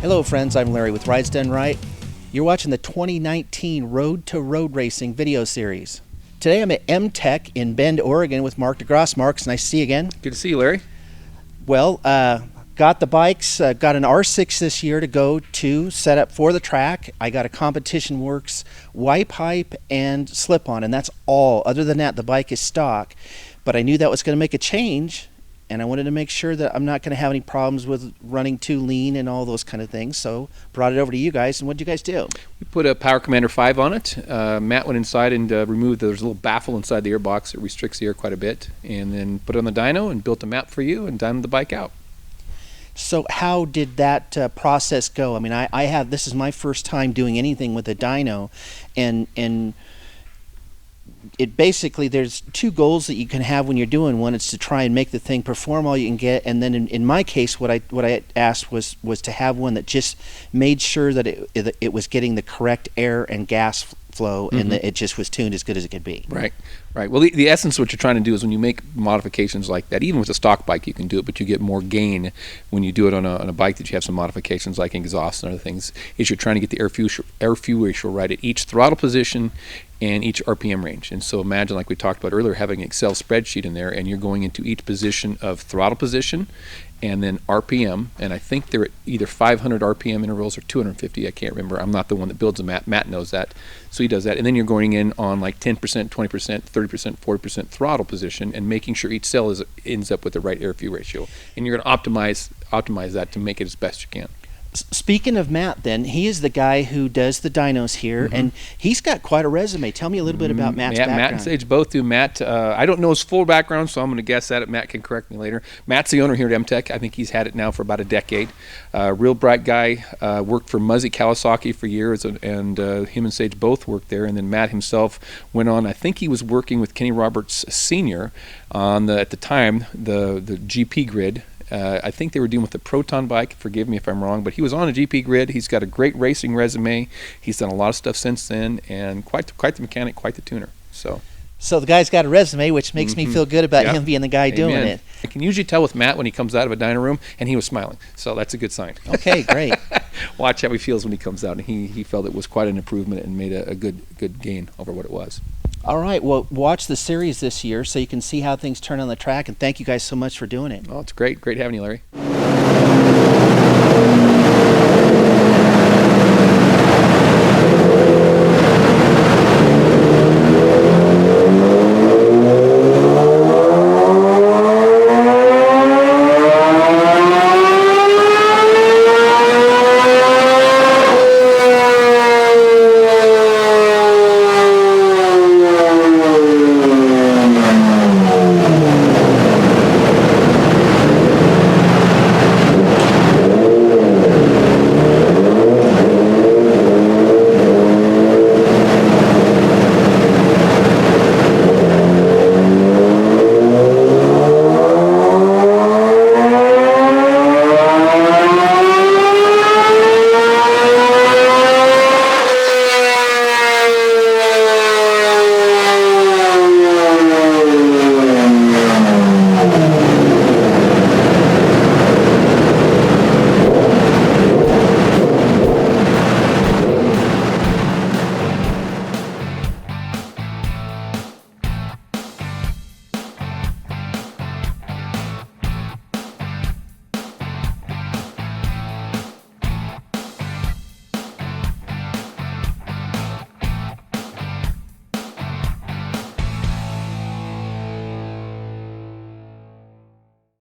Hello friends, I'm Larry with Rides Done Right. You're watching the 2019 Road to Road Racing video series. Today I'm at M-Tech in Bend, Oregon with Mark DeGrosse. Mark, it's nice to see you again. Good to see you, Larry. Well, got the bikes, got an R6 this year to go to, set up for the track. I got a Competition Works Y pipe and slip-on, and that's all. Other than that, the bike is stock. But I knew that was going to make a change, and I wanted to make sure that I'm not going to have any problems with running too lean and all those kind of things. So brought it over to you guys, and what did you guys do? We put a Power Commander 5 on it. Matt went inside and removed, there's a little baffle inside the airbox that restricts the air quite a bit, and then put it on the dyno and built a map for you and dynoed the bike out. So how did that process go? I mean, this is my first time doing anything with a dyno, and it basically, there's two goals that you can have when you're doing one. It's to try and make the thing perform all you can get, and then in my case, what I asked was to have one that just made sure that it was getting the correct air and gas flow, and that it just was tuned as good as it could be. Right. Well, the essence of what you're trying to do is when you make modifications like that, even with a stock bike you can do it, but you get more gain when you do it on a bike that you have some modifications like exhaust and other things, is you're trying to get the air fuel ratio right at each throttle position and each RPM range. And so imagine, like we talked about earlier, having an Excel spreadsheet in there, and you're going into each position of throttle position and then RPM, and I think they're at either 500 RPM intervals or 250, I can't remember. I'm not the one that builds them. Matt knows that, so he does that. And then you're going in on like 10%, 20%, 30%, 40% throttle position, and making sure each cell ends up with the right air-fuel ratio. And you're going to optimize that to make it as best you can. Speaking of Matt, then, he is the guy who does the dynos here, and he's got quite a resume. Tell me a little bit about Matt's background. Matt and Sage both do. Matt, I don't know his full background, so I'm going to guess at it. Matt can correct me later. Matt's the owner here at M-Tech. I think he's had it now for about a decade. Real bright guy. Worked for Muzzy Kawasaki for years, and him and Sage both worked there. And then Matt himself went on. I think he was working with Kenny Roberts Sr. on at the time the GP grid. I think they were dealing with the Proton bike, forgive me if I'm wrong, but he was on a GP grid. He's got a great racing resume. He's done a lot of stuff since then, and quite the mechanic, quite the tuner. So the guy's got a resume, which makes me feel good about him being the guy doing it. I can usually tell with Matt when he comes out of a dyno room, and he was smiling, so that's a good sign. Okay, great. Watch how he feels when he comes out, and he felt it was quite an improvement and made a good gain over what it was. All right, well, watch the series this year so you can see how things turn on the track, and thank you guys so much for doing it. Oh, it's great having you, Larry.